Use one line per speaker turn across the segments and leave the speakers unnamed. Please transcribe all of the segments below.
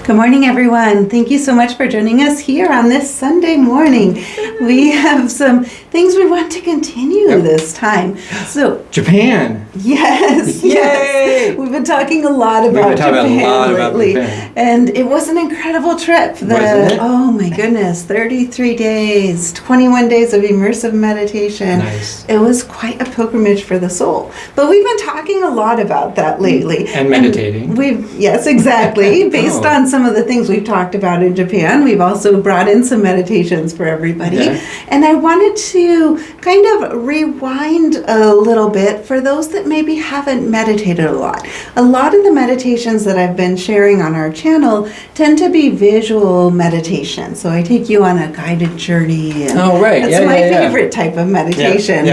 Good morning, everyone. Thank you so much for joining us here on this Sunday morning. We have some things we want to continue this time. So
Japan.
Yes,
Yay!
yes. We've been talking a lot about Japan lately. And it was an incredible trip.
Wasn't it?
Oh my goodness, 33 days, 21 days of immersive meditation.
Nice.
It was quite a pilgrimage for the soul. But we've been talking a lot about that lately.
And meditating.
Yes, exactly. Based on some of the things we've talked about in Japan, we've also brought in some meditations for everybody.
Yeah.
And I wanted to kind of rewind a little bit for those that maybe haven't meditated a lot. A lot of the meditations that I've been sharing on our channel tend to be visual meditation. So I take you on a guided journey. And that's my favorite type of meditation,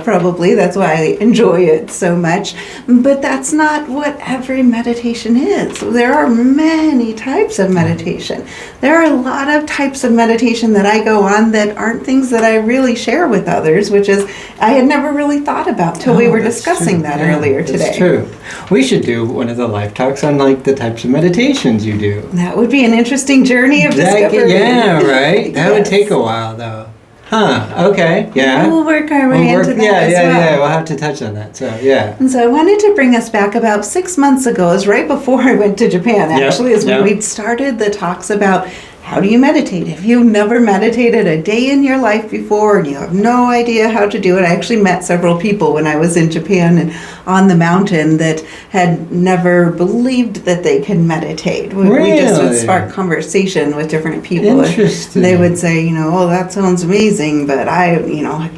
probably. That's why I enjoy it so much. But that's not what every meditation is. There are many types of meditation. There are a lot of types of meditation that I go on that aren't things that I really share with others, which is I had never really thought about till we were discussing that earlier today.
That's true. We should do one of the live talks on like the types of meditations you do.
That would be an interesting journey of discovery.
Yeah, right? That would take a while though. Huh, okay, yeah.
We'll work our way into that as well.
Yeah, we'll have to touch on that, so yeah.
And so I wanted to bring us back about 6 months ago, it was right before I went to Japan actually, is when we'd started the talks about how do you meditate? If you've never meditated a day in your life before and you have no idea how to do it, I actually met several people when I was in Japan and on the mountain that had never believed that they could meditate. We just would spark conversation with different people.
Interesting.
And they would say, oh, that sounds amazing, but I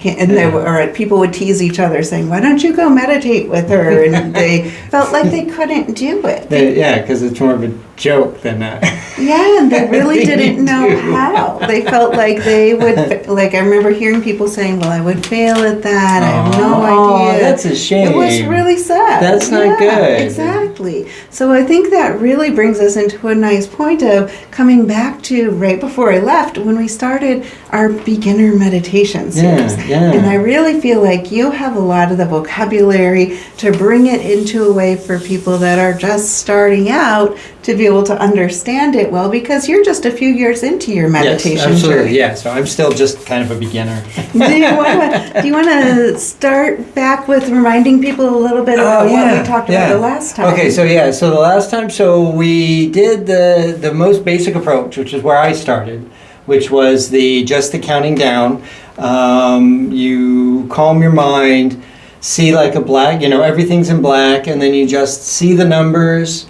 can't. And people would tease each other saying, why don't you go meditate with her? And they felt like they couldn't do it.
Because it's more of a joke than that.
Yeah, and they really didn't know how. They felt like they would, like I remember hearing people saying, well, I would fail at that. I have no idea.
That's a shame.
It was really sad.
That's not good.
Exactly. So I think that really brings us into a nice point of coming back to right before I left when we started our beginner meditation series. And I really feel like you have a lot of the vocabulary to bring it into a way for people that are just starting out to be able to understand it well, because you're just a few years into your meditation
Yes, absolutely.
journey.
Yeah, so I'm still just kind of a beginner.
Do you want to start back with reminding people a little bit about what we talked about the last time?
Okay, so the last time, we did the most basic approach, which is where I started, which was just the counting down. You calm your mind, see like a black, everything's in black, and then you just see the numbers.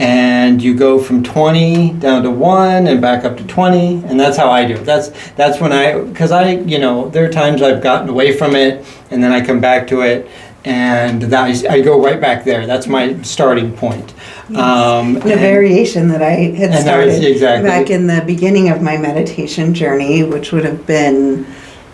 And you go from 20 down to 1 and back up to 20, and that's how I do it. That's when because there are times I've gotten away from it, and then I come back to it, and I go right back there. That's my starting point.
Yes. The variation that I had started back in the beginning of my meditation journey, which would have been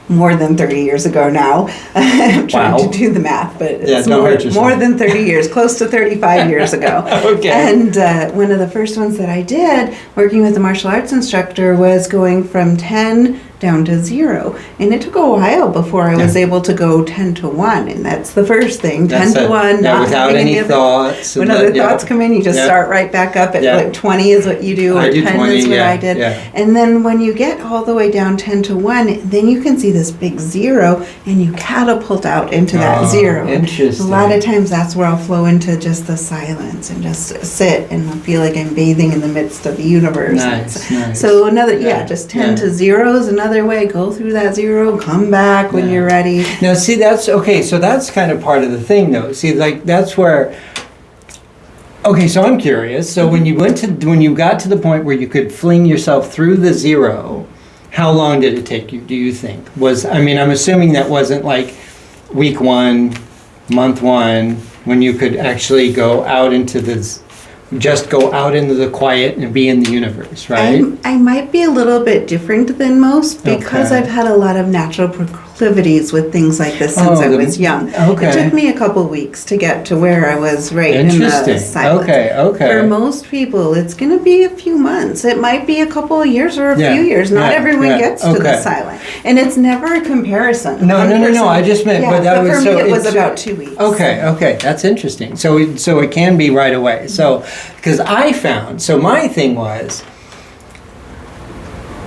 more than 30 years ago now. I'm trying to do the math, but it's more than 30 years, close to 35 years ago.
Okay.
And one of the first ones that I did, working with a martial arts instructor, was going from 10 down to 0. And it took a while before I was able to go 10 to 1. And that's the first thing, 10 to 1.
Not without any thoughts.
When other thoughts come in, you just start right back up at like 20 is what you do, or 10 is what I did. And then when you get all the way down 10 to 1, then you can see this big 0 and you catapult out into that 0.
Interesting.
And a lot of times that's where I'll flow into just the silence and just sit and feel like I'm bathing in the midst of the universe.
Nice.
So just 10 to 0 is another way. Go through that 0, come back when you're ready.
Now see, that's okay, so that's kind of part of the thing though. See, like that's where so I'm curious. So when you got to the point where you could fling yourself through the 0, how long did it take you, do you think? I'm assuming that wasn't like week 1, month 1, when you could actually go out into the quiet and be in the universe, right?
I might be a little bit different than most because I've had a lot of natural proclivities with things like this since I was young.
Okay.
It took me a couple weeks to get to where I was right in the silence.
Okay.
For most people, it's going to be a few months. It might be a couple of years or a few years. Not everyone gets to the silent. And it's never a comparison.
No. I just meant, but that was
for
so.
me, it was about 2 weeks.
Okay. That's interesting. So it can be right away. So, because I found, so my thing was,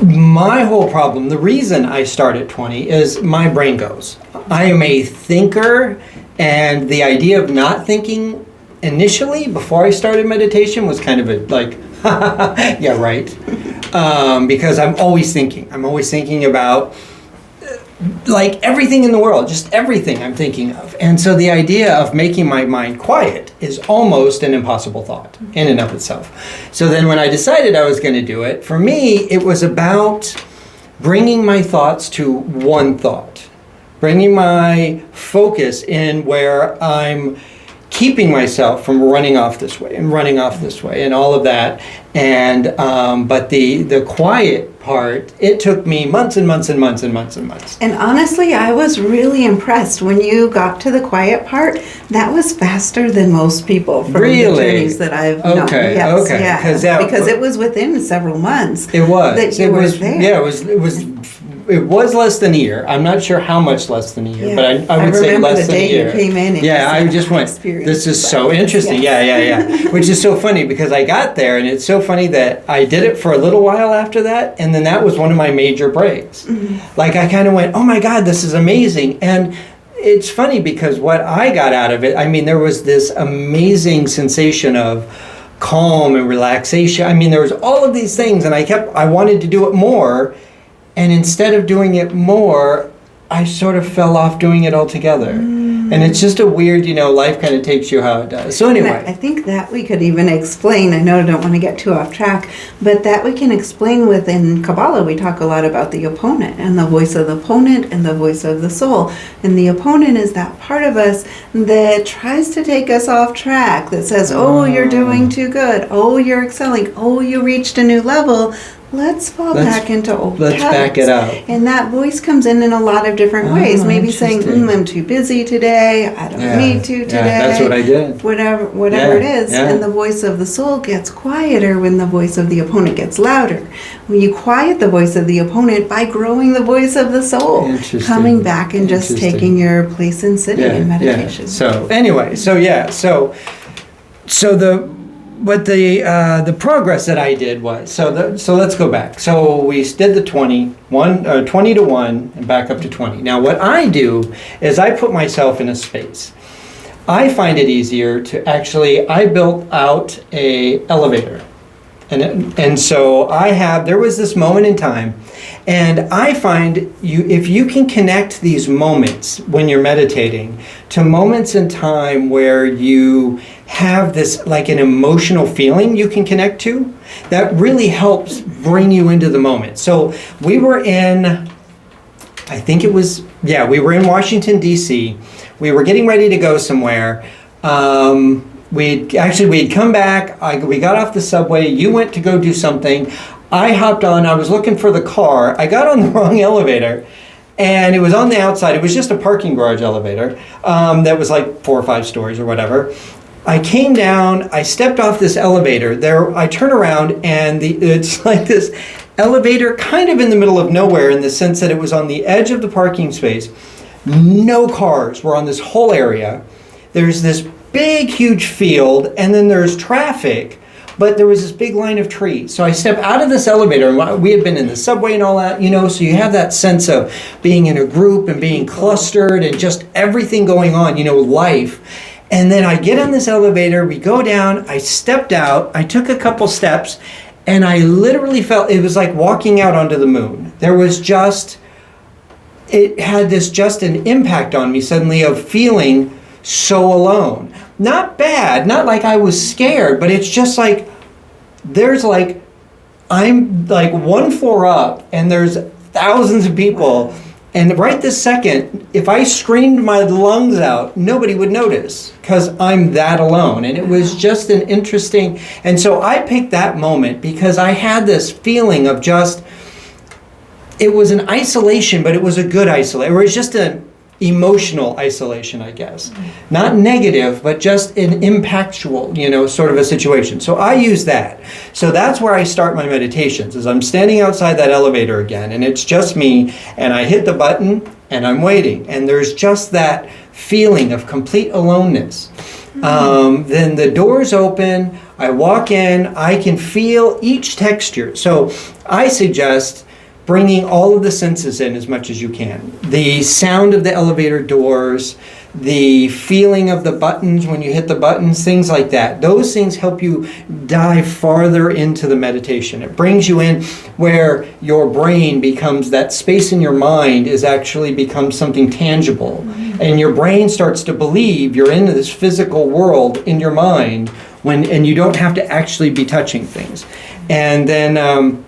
my whole problem, the reason I start at 20 is my brain goes. I am a thinker, and the idea of not thinking initially before I started meditation was kind of a like, yeah, right. Because I'm always thinking. I'm always thinking about like everything in the world, just everything I'm thinking of. And so the idea of making my mind quiet is almost an impossible thought in and of itself. So then when I decided I was going to do it, for me, it was about bringing my thoughts to one thought, bringing my focus in where I'm keeping myself from running off this way and all of that. And but the quiet part, it took me months and months.
And honestly, I was really impressed when you got to the quiet part. That was faster than most people from the journeys that I've known. Yes, because it was within several months.
It was.
That you were there.
Yeah, it was less than a year. I'm not sure how much less than a year, but I would say less than a year.
You came in and
I just went, this is so interesting. Yeah. Which is so funny because I got there, and it's so funny that I did it for a little while after that, and then that was one of my major breaks. Mm-hmm. Like I kind of went, oh my God, this is amazing. And it's funny because what I got out of it, I mean, there was this amazing sensation of calm and relaxation. I mean, there was all of these things, and I wanted to do it more. And instead of doing it more, I sort of fell off doing it altogether. And it's just a weird, life kind of takes you how it does. So anyway.
I think that we could even explain, I know I don't want to get too off track, but that we can explain within Kabbalah. We talk a lot about the opponent and the voice of the opponent and the voice of the soul. And the opponent is that part of us that tries to take us off track, that says, oh, you're doing too good. Oh, you're excelling. Oh, you reached a new level. Let's back into old
Let's
habits.
back it up.
And that voice comes in a lot of different ways. Maybe saying, I'm too busy today. I don't need to today.
Yeah, that's what I did.
Whatever it is. Yeah. And the voice of the soul gets quieter when the voice of the opponent gets louder. When you quiet the voice of the opponent by growing the voice of the soul. Coming back and just taking your place in sitting in meditation.
Yeah. So anyway, the progress that I did was, so let's go back. So we did the 20 to 1 and back up to 20. Now what I do is I put myself in a space. I find it easier to I built out a elevator. And so there was this moment in time, and I find if you can connect these moments when you're meditating to moments in time where you have this like an emotional feeling you can connect to, that really helps bring you into the moment. So we were in Washington, D.C. We were getting ready to go somewhere. We'd come back, we got off the subway, you went to go do something, I hopped on, I was looking for the car, I got on the wrong elevator, and it was on the outside, it was just a parking garage elevator that was like 4 or 5 stories or whatever. I came down, I stepped off this elevator, I turn around, and it's like this elevator kind of in the middle of nowhere in the sense that it was on the edge of the parking space. No cars were on this whole area. There's this big, huge field, and then there's traffic, but there was this big line of trees. So I step out of this elevator, and we had been in the subway and all that, so you have that sense of being in a group and being clustered and just everything going on, life. And then I get on this elevator, we go down, I stepped out, I took a couple steps, and I literally felt, it was like walking out onto the moon. It had just an impact on me suddenly of feeling so alone. Not bad, not like I was scared, but it's just like, I'm like 1 floor up and there's thousands of people, and right this second, if I screamed my lungs out, nobody would notice because I'm that alone. And it was just an interesting, and so I picked that moment because I had this feeling of just, it was an isolation, but it was a good isolation. Or it was just an emotional isolation, I guess. Not negative, but just an impactual, sort of a situation. So I use that. So that's where I start my meditations, is I'm standing outside that elevator again, and it's just me, and I hit the button, and I'm waiting. And there's just that feeling of complete aloneness. Then the doors open, I walk in, I can feel each texture. So I suggest bringing all of the senses in as much as you can. The sound of the elevator doors, the feeling of the buttons when you hit the buttons, things like that. Those things help you dive farther into the meditation. It brings you in where your brain becomes, that space in your mind is actually becomes something tangible. And your brain starts to believe you're in this physical world in your mind and you don't have to actually be touching things. And then,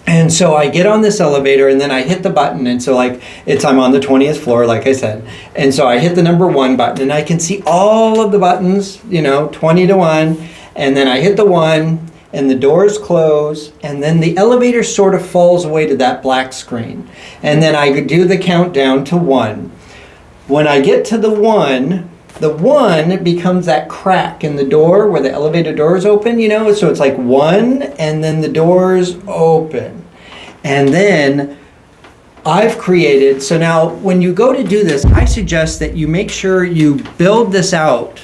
and so I get on this elevator and then I hit the button, and so I'm on the 20th floor, like I said. And so I hit the number 1 button and I can see all of the buttons, 20 to 1. And then I hit the 1 and the doors close, and then the elevator sort of falls away to that black screen. And then I do the countdown to 1. When I get to the 1 becomes that crack in the door where the elevator doors open, so it's like 1 and then the doors open. And then I've created, so now when you go to do this, I suggest that you make sure you build this out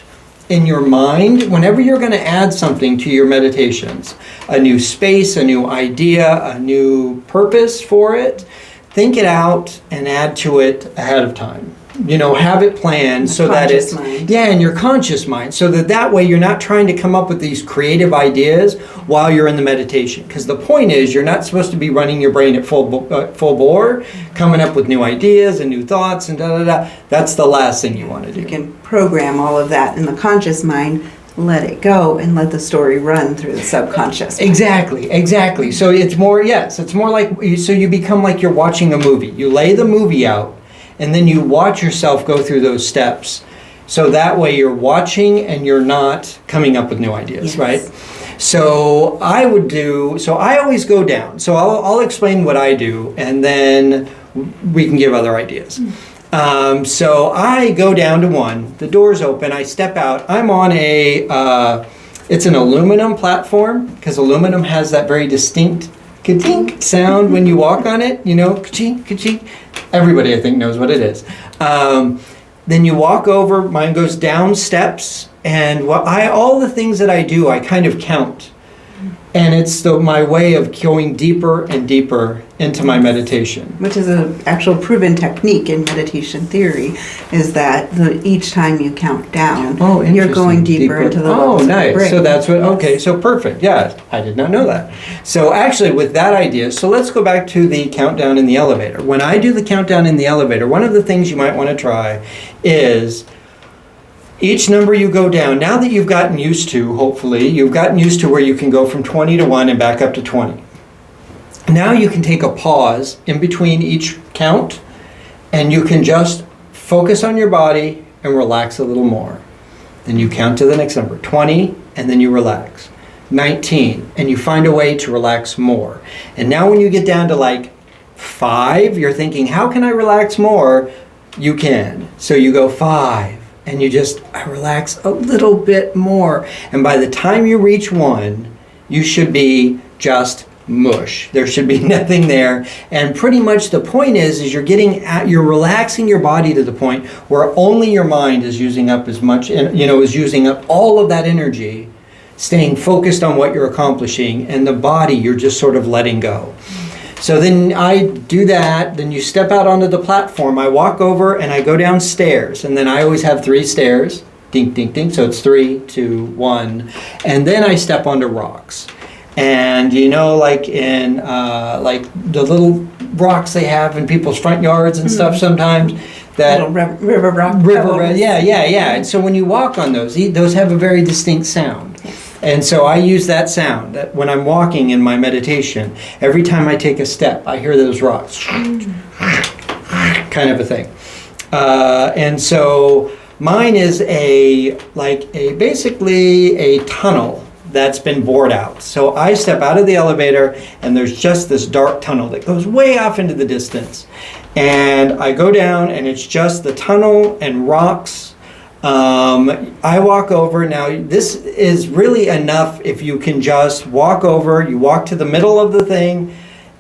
in your mind whenever you're going to add something to your meditations. A new space, a new idea, a new purpose for it. Think it out and add to it ahead of time. Have it planned so that it's in your conscious mind, so that way you're not trying to come up with these creative ideas while you're in the meditation. Because the point is, you're not supposed to be running your brain at full bore, coming up with new ideas and new thoughts and da-da-da. That's the last thing you want to do.
You can program all of that in the conscious mind, let it go, and let the story run through the subconscious mind.
Exactly. So it's more like, so you become like you're watching a movie. You lay the movie out, and then you watch yourself go through those steps. So that way you're watching and you're not coming up with new ideas, right? So I always go down. So I'll explain what I do, and then we can give other ideas. So I go down to 1, the doors open, I step out. I'm on it's an aluminum platform, because aluminum has that very distinct ka-tink sound when you walk on it, ka-chink, ka-chink. Everybody, I think, knows what it is. Then you walk over, mine goes down steps, and all the things that I do, I kind of count. And it's my way of going deeper and deeper into my meditation.
Which is an actual proven technique in meditation theory, is that each time you count down, you're going deeper into the levels of the brain.
So that's so perfect. Yeah, I did not know that. So actually with that idea, so let's go back to the countdown in the elevator. When I do the countdown in the elevator, one of the things you might want to try is each number you go down, now that you've gotten used to, hopefully, you've gotten used to where you can go from 20 to 1 and back up to 20. Now you can take a pause in between each count, and you can just focus on your body and relax a little more. Then you count to the next number, 20, and then you relax. 19, and you find a way to relax more. And now when you get down to 5, you're thinking, how can I relax more? You can. So you go 5. And I relax a little bit more. And by the time you reach 1, you should be just mush. There should be nothing there. And pretty much the point is you're relaxing your body to the point where only your mind is using up as much, is using up all of that energy, staying focused on what you're accomplishing, and the body you're just sort of letting go. So then I do that, then you step out onto the platform, I walk over and I go downstairs, and then I always have 3 stairs, ding, ding, ding, so it's 3, 2, 1, and then I step onto rocks. And like in the little rocks they have in people's front yards and stuff sometimes, that
little river rock.
Yeah. And so when you walk on those have a very distinct sound. And so I use that sound that when I'm walking in my meditation. Every time I take a step, I hear those rocks, kind of a thing. And so mine is basically a tunnel that's been bored out. So I step out of the elevator and there's just this dark tunnel that goes way off into the distance. And I go down and it's just the tunnel and rocks. I walk over. Now this is really enough if you can just walk over, you walk to the middle of the thing,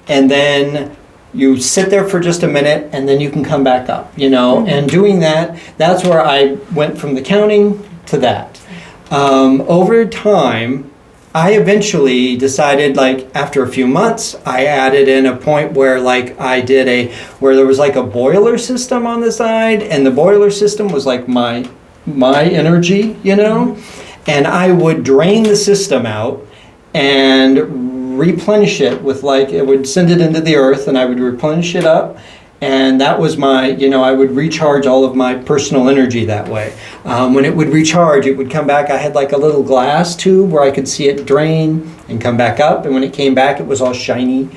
and then you sit there for just a minute and then you can come back up, and doing that, that's where I went from the counting to that. Over time, I eventually decided, like after a few months, I added in a point where where there was like a boiler system on the side, and the boiler system was like my energy, and I would drain the system out and replenish it with it would send it into the earth and I would replenish it up. And that was my, I would recharge all of my personal energy that way. When it would recharge, it would come back. I had like a little glass tube where I could see it drain and come back up. And when it came back, it was all shiny.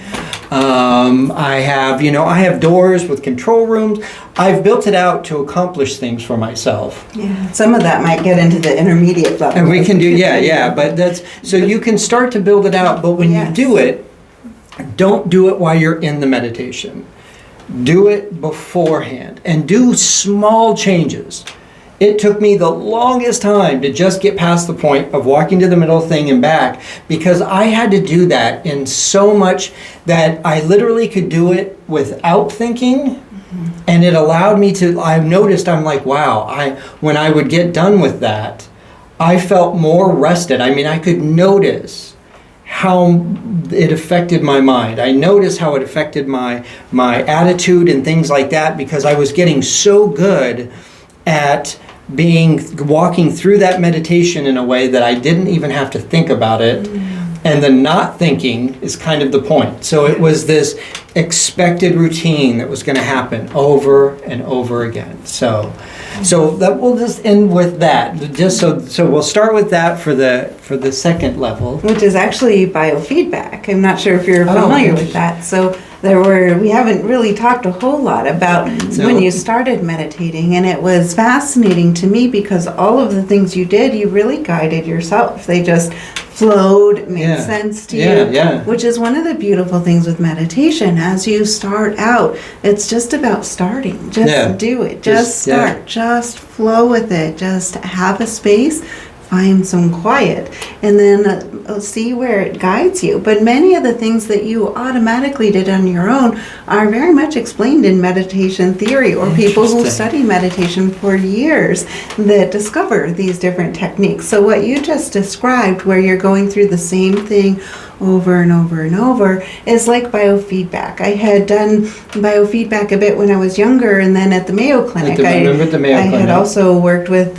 I have doors with control rooms. I've built it out to accomplish things for myself.
Yeah, some of that might get into the intermediate level.
And we can do, but that's, so you can start to build it out. But when you do it, don't do it while you're in the meditation. Do it beforehand and do small changes. It took me the longest time to just get past the point of walking to the middle thing and back, because I had to do that in so much that I literally could do it without thinking. And it allowed me to, I've noticed, I'm like, wow, when I would get done with that, I felt more rested. I mean, I could notice how it affected my mind. I noticed how it affected my attitude and things like that, because I was getting so good at walking through that meditation in a way that I didn't even have to think about it. And the not thinking is kind of the point. So it was this expected routine that was going to happen over and over again. So that we'll just end with that. Just so we'll start with that for the second level,
which is actually biofeedback. I'm not sure if you're familiar with that. So we haven't really talked a whole lot about when you started meditating, and it was fascinating to me because all of the things you did, you really guided yourself. They just flowed, made sense to you, which is one of the beautiful things with meditation. As you start out, it's just about starting. Just do it. Just start. Just flow with it. Just have a space. Find some quiet, and then see where it guides you. But many of the things that you automatically did on your own are very much explained in meditation theory, or people who study meditation for years that discover these different techniques. So what you just described, where you're going through the same thing over and over and over, is like biofeedback. I had done biofeedback a bit when I was younger, and then at the Mayo Clinic. I had also worked with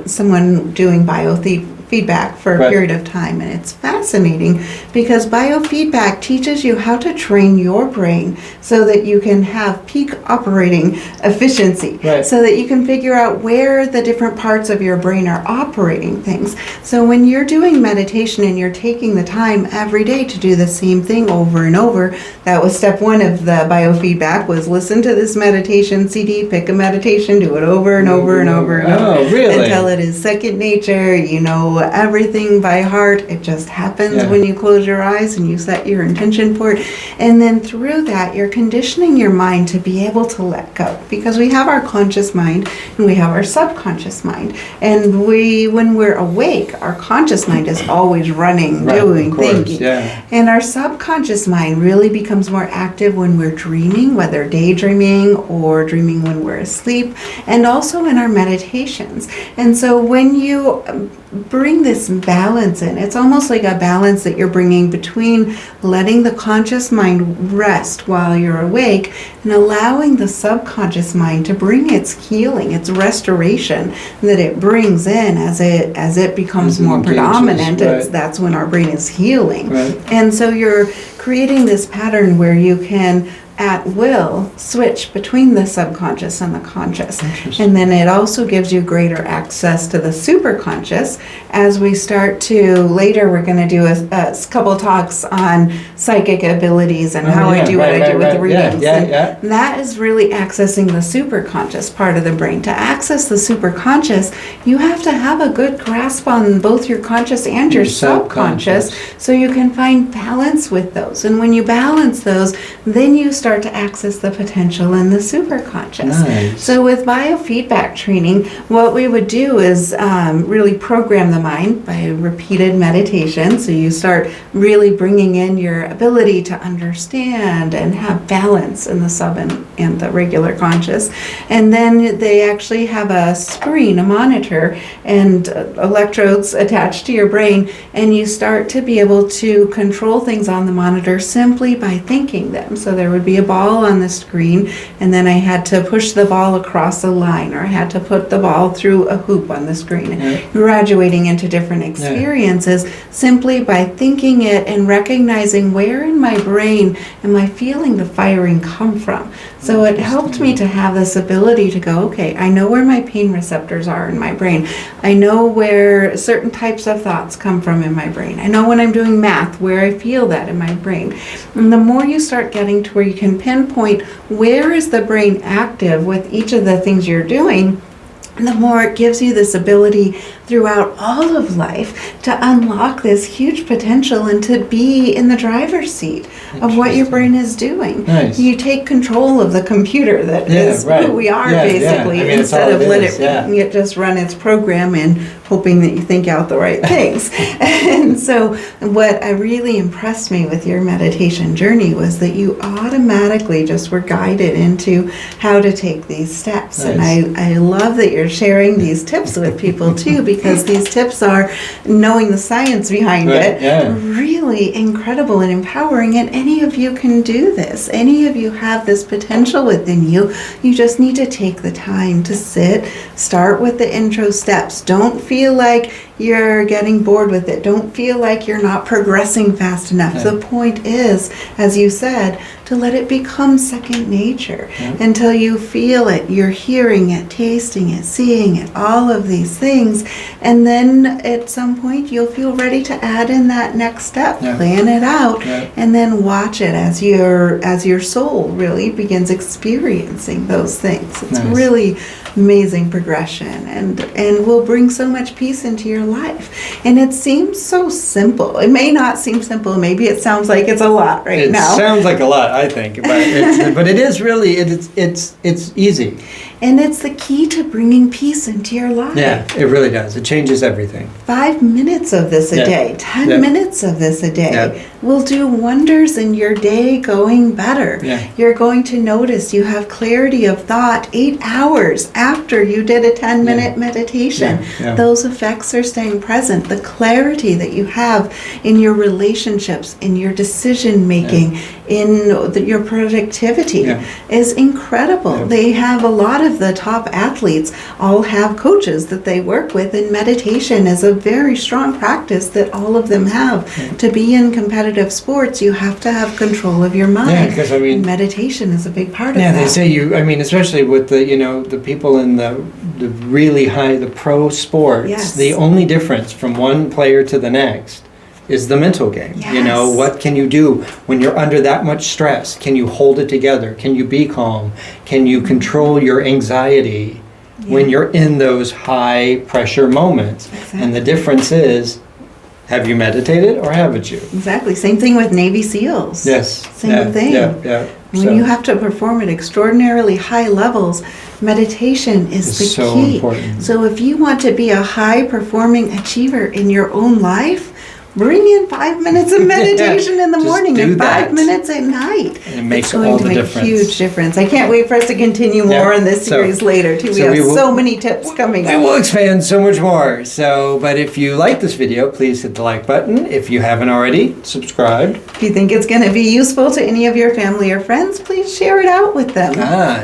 someone doing biofeedback for a period of time, and it's fascinating because biofeedback teaches you how to train your brain so that you can have peak operating efficiency, so that you can figure out where the different parts of your brain are operating things. So when you're doing meditation and you're taking the time every day to do the same thing over and over, that was step one of the biofeedback, was listen to this meditation CD, pick a meditation, do it over and over and over and over until it is second nature. You know everything by heart. It just happens when you close your eyes and you set your intention for it. And then through that, you're conditioning your mind to be able to let go, because we have our conscious mind and we have our subconscious mind. And when we're awake, our conscious mind is always running, doing, thinking. And our subconscious mind really becomes more active when we're dreaming, whether daydreaming or dreaming when we're asleep, and also in our meditations. And so when you bring this balance in, it's almost like a balance that you're bringing between letting the conscious mind rest while you're awake and allowing the subconscious mind to bring its healing, its restoration that it brings in as it becomes more predominant. That's when our brain is healing. And so you're creating this pattern where you can at will switch between the subconscious and the conscious.
Interesting.
And then it also gives you greater access to the superconscious as we start to, later we're going to do a couple talks on psychic abilities and how I do what I do with readings.
Yeah.
And that is really accessing the superconscious part of the brain. To access the superconscious, you have to have a good grasp on both your conscious and your subconscious so you can find balance with those. And when you balance those, then you start to access the potential in the superconscious.
Nice.
So with biofeedback training, what we would do is really program the mind by repeated meditation. So you start really bringing in your ability to understand and have balance in the sub and the regular conscious. And then they actually have a screen, a monitor, and electrodes attached to your brain, and you start to be able to control things on the monitor simply by thinking them. So there would be a ball on the screen, and then I had to push the ball across a line, or I had to put the ball through a hoop on the screen, graduating into different experiences simply by thinking it and recognizing where in my brain am I feeling the firing come from. So it helped me to have this ability to go, okay, I know where my pain receptors are in my brain. I know where certain types of thoughts come from in my brain. I know when I'm doing math, where I feel that in my brain. And the more you start getting to where you can pinpoint where is the brain active with each of the things you're doing, the more it gives you this ability throughout all of life to unlock this huge potential and to be in the driver's seat of what your brain is doing.
Nice.
You take control of the computer that is who we are, basically,
I mean,
instead of letting it just run its program and hoping that you think out the right things. And so what really impressed me with your meditation journey was that you automatically just were guided into how to take these steps.
Nice.
And I love that you're sharing these tips with people too, because these tips are, knowing the science behind it, really incredible and empowering. And any of you can do this. Any of you have this potential within you. You just need to take the time to sit, start with the intro steps. Don't feel like you're getting bored with it. Don't feel like you're not progressing fast enough. The point is, as you said, to let it become second nature until you feel it, you're hearing it, tasting it, seeing it, all of these things. And then at some point you'll feel ready to add in that next step, plan it out, and then watch it as your soul really begins experiencing those things. It's really amazing progression and will bring so much peace into your life. And it seems so simple. It may not seem simple. Maybe it sounds like it's a lot now.
It sounds like a lot, I think, but it is really, it's easy.
And it's the key to bringing peace into your life.
Yeah, it really does. It changes everything.
5 minutes of this a day, 10 minutes of this a day will do wonders in your day going better. You're going to notice you have clarity of thought 8 hours after you did a 10-minute meditation. Those effects are staying present. The clarity that you have in your relationships, in your decision making, in your productivity is incredible. They have a lot of the top athletes all have coaches that they work with, and meditation is a very strong practice that all of them have. To be in competitive sports, you have to have control of your mind.
Because I mean,
meditation is a big part of that.
They say especially with the people in the really high, the pro sports, the only difference from one player to the next is the mental game. What can you do when you're under that much stress? Can you hold it together? Can you be calm? Can you control your anxiety when you're in those high pressure moments? And the difference is, have you meditated or haven't you?
Exactly. Same thing with Navy SEALs. Same thing. When you have to perform at extraordinarily high levels, meditation is the key.
Important.
So if you want to be a high performing achiever in your own life, bring in 5 minutes of meditation in the morning and 5 minutes at night.
And it makes all the difference.
It's going to make a huge difference. I can't wait for us to continue more on this series later, too. We have so many tips coming up.
We will expand so much more. But if you like this video, please hit the like button. If you haven't already, subscribe.
If you think it's going to be useful to any of your family or friends, please share it out with them.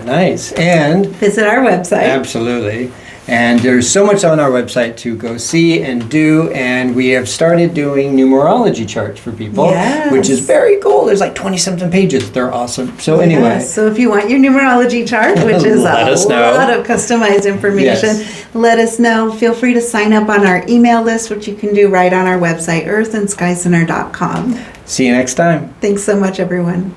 Nice. And
visit our website.
Absolutely. And there's so much on our website to go see and do, and we have started doing numerology charts for people, which is very cool. There's like 20-something pages. They're awesome. So anyway.
Yes. So if you want your numerology chart, which is a lot of customized information, let us know. Feel free to sign up on our email list, which you can do right on our website, earthandskyscenter.com.
See you next time.
Thanks so much, everyone.